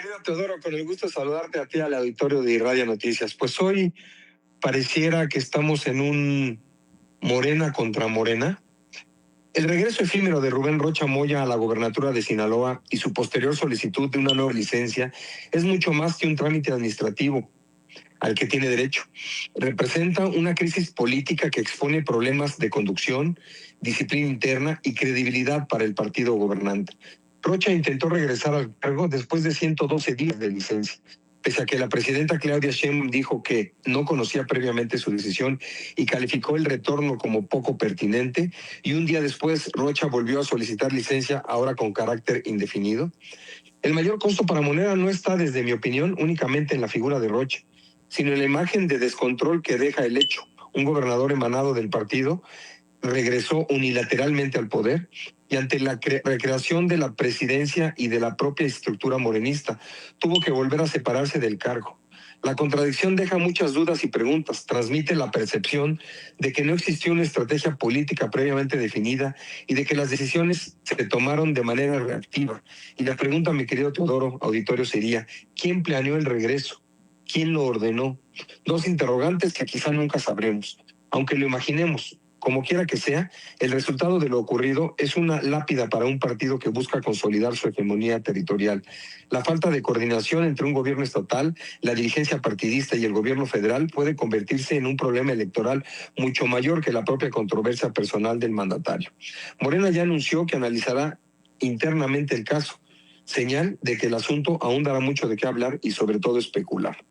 Querido Teodoro, con el gusto de saludarte a ti al auditorio de Radio Noticias. Pues hoy pareciera que estamos en un Morena contra Morena. El regreso efímero de Rubén Rocha Moya a la gobernatura de Sinaloa y su posterior solicitud de una nueva licencia es mucho más que un trámite administrativo al que tiene derecho. Representa una crisis política que expone problemas de conducción, disciplina interna y credibilidad para el partido gobernante. Rocha intentó regresar al cargo después de 112 días de licencia. Pese a que la presidenta Claudia Sheinbaum dijo que no conocía previamente su decisión y calificó el retorno como poco pertinente, y un día después Rocha volvió a solicitar licencia, ahora con carácter indefinido. El mayor costo para Moneda no está, desde mi opinión, únicamente en la figura de Rocha, sino en la imagen de descontrol que deja el hecho. Un gobernador emanado del partido regresó unilateralmente al poder y ante la recreación de la presidencia y de la propia estructura morenista, tuvo que volver a separarse del cargo. La contradicción deja muchas dudas y preguntas, transmite la percepción de que no existió una estrategia política previamente definida y de que las decisiones se tomaron de manera reactiva. Y la pregunta, mi querido Teodoro, auditorio, sería: ¿quién planeó el regreso? ¿Quién lo ordenó? Dos interrogantes que quizá nunca sabremos. Aunque lo imaginemos, como quiera que sea, el resultado de lo ocurrido es una lápida para un partido que busca consolidar su hegemonía territorial. La falta de coordinación entre un gobierno estatal, la dirigencia partidista y el gobierno federal puede convertirse en un problema electoral mucho mayor que la propia controversia personal del mandatario. Morena ya anunció que analizará internamente el caso, señal de que el asunto aún dará mucho de qué hablar y sobre todo especular.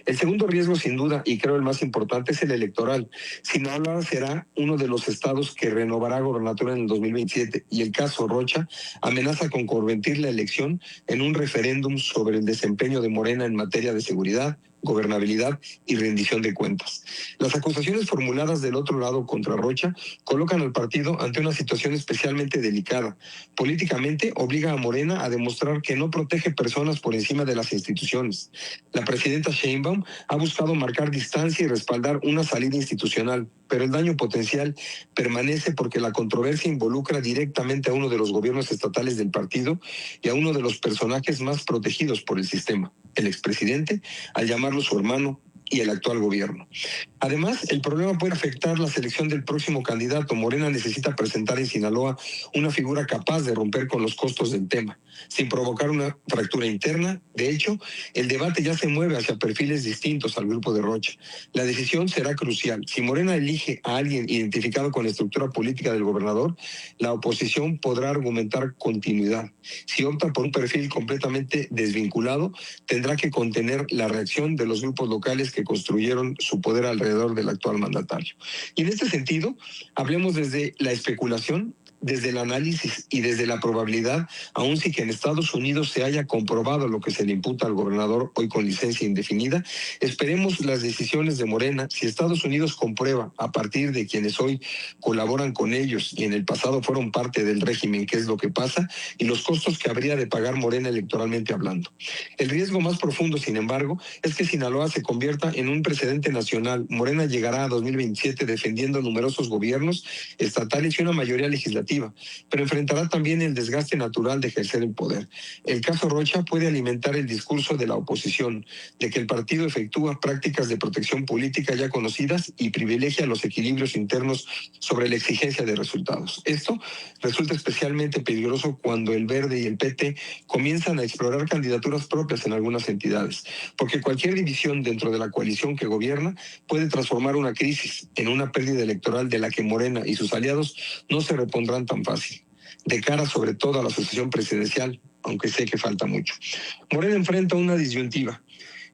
El segundo riesgo, sin duda, y creo el más importante, es el electoral. Sinaloa será uno de los estados que renovará gobernatura en el 2027, y el caso Rocha amenaza con convertir la elección en un referéndum sobre el desempeño de Morena en materia de seguridad, gobernabilidad y rendición de cuentas. Las acusaciones formuladas del otro lado contra Rocha colocan al partido ante una situación especialmente delicada. Políticamente obliga a Morena a demostrar que no protege personas por encima de las instituciones. La presidenta Sheinbaum ha buscado marcar distancia y respaldar una salida institucional, pero el daño potencial permanece porque la controversia involucra directamente a uno de los gobiernos estatales del partido y a uno de los personajes más protegidos por el sistema, el expresidente, al llamarlo su hermano, y el actual gobierno. Además, el problema puede afectar la selección del próximo candidato. Morena necesita presentar en Sinaloa una figura capaz de romper con los costos del tema, sin provocar una fractura interna. De hecho, el debate ya se mueve hacia perfiles distintos al grupo de Rocha. La decisión será crucial. Si Morena elige a alguien identificado con la estructura política del gobernador, la oposición podrá argumentar continuidad. Si opta por un perfil completamente desvinculado, tendrá que contener la reacción de los grupos locales que construyeron su poder alrededor del actual mandatario. Y en este sentido, hablemos desde la especulación, desde el análisis y desde la probabilidad, aun si que en Estados Unidos se haya comprobado lo que se le imputa al gobernador hoy con licencia indefinida. Esperemos las decisiones de Morena. Si Estados Unidos comprueba, a partir de quienes hoy colaboran con ellos y en el pasado fueron parte del régimen, qué es lo que pasa y los costos que habría de pagar Morena electoralmente hablando. El riesgo más profundo, sin embargo, es que Sinaloa se convierta en un precedente nacional. Morena llegará a 2027 defendiendo numerosos gobiernos estatales y una mayoría legislativa, pero enfrentará también el desgaste natural de ejercer el poder. El caso Rocha puede alimentar el discurso de la oposición, de que el partido efectúa prácticas de protección política ya conocidas y privilegia los equilibrios internos sobre la exigencia de resultados. Esto resulta especialmente peligroso cuando el Verde y el PT comienzan a explorar candidaturas propias en algunas entidades, porque cualquier división dentro de la coalición que gobierna puede transformar una crisis en una pérdida electoral de la que Morena y sus aliados no se repondrán tan fácil, de cara sobre todo a la sucesión presidencial, aunque sé que falta mucho. Morena enfrenta una disyuntiva: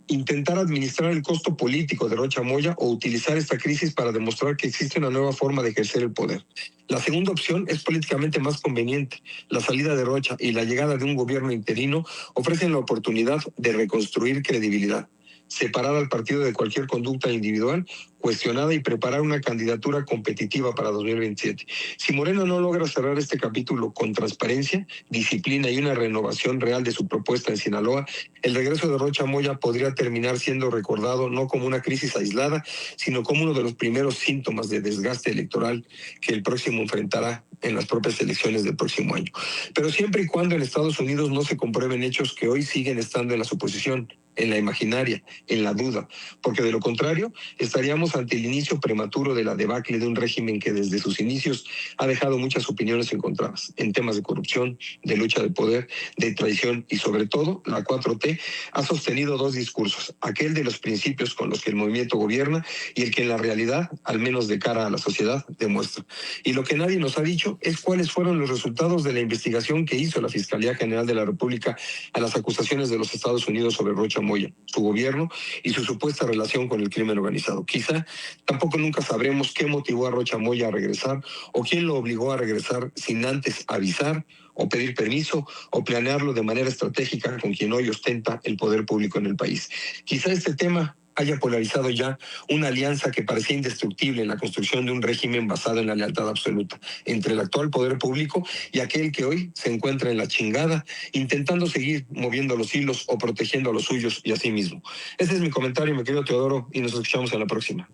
intentar administrar el costo político de Rocha Moya o utilizar esta crisis para demostrar que existe una nueva forma de ejercer el poder. La segunda opción es políticamente más conveniente. La salida de Rocha y la llegada de un gobierno interino ofrecen la oportunidad de reconstruir credibilidad. separar al partido de cualquier conducta individual cuestionada y preparar una candidatura competitiva para 2027. Si Morena no logra cerrar este capítulo con transparencia, disciplina y una renovación real de su propuesta en Sinaloa, el regreso de Rocha Moya podría terminar siendo recordado no como una crisis aislada, sino como uno de los primeros síntomas de desgaste electoral que el próximo enfrentará en las propias elecciones del próximo año. Pero siempre y cuando en Estados Unidos no se comprueben hechos que hoy siguen estando en la suposición, en la imaginaria, en la duda, porque de lo contrario estaríamos ante el inicio prematuro de la debacle de un régimen que desde sus inicios ha dejado muchas opiniones encontradas en temas de corrupción, de lucha de poder, de traición y sobre todo la 4T ha sostenido dos discursos, aquel de los principios con los que el movimiento gobierna y el que en la realidad, al menos de cara a la sociedad, demuestra. Y lo que nadie nos ha dicho es cuáles fueron los resultados de la investigación que hizo la Fiscalía General de la República a las acusaciones de los Estados Unidos sobre Rocha Moya, su gobierno y su supuesta relación con el crimen organizado. Quizá tampoco nunca sabremos qué motivó a Rocha Moya a regresar o quién lo obligó a regresar sin antes avisar o pedir permiso o planearlo de manera estratégica con quien hoy ostenta el poder público en el país. Quizá este tema haya polarizado ya una alianza que parecía indestructible en la construcción de un régimen basado en la lealtad absoluta entre el actual poder público y aquel que hoy se encuentra en la chingada, intentando seguir moviendo los hilos o protegiendo a los suyos y a sí mismo. Ese es mi comentario, mi querido Teodoro, y nos escuchamos en la próxima.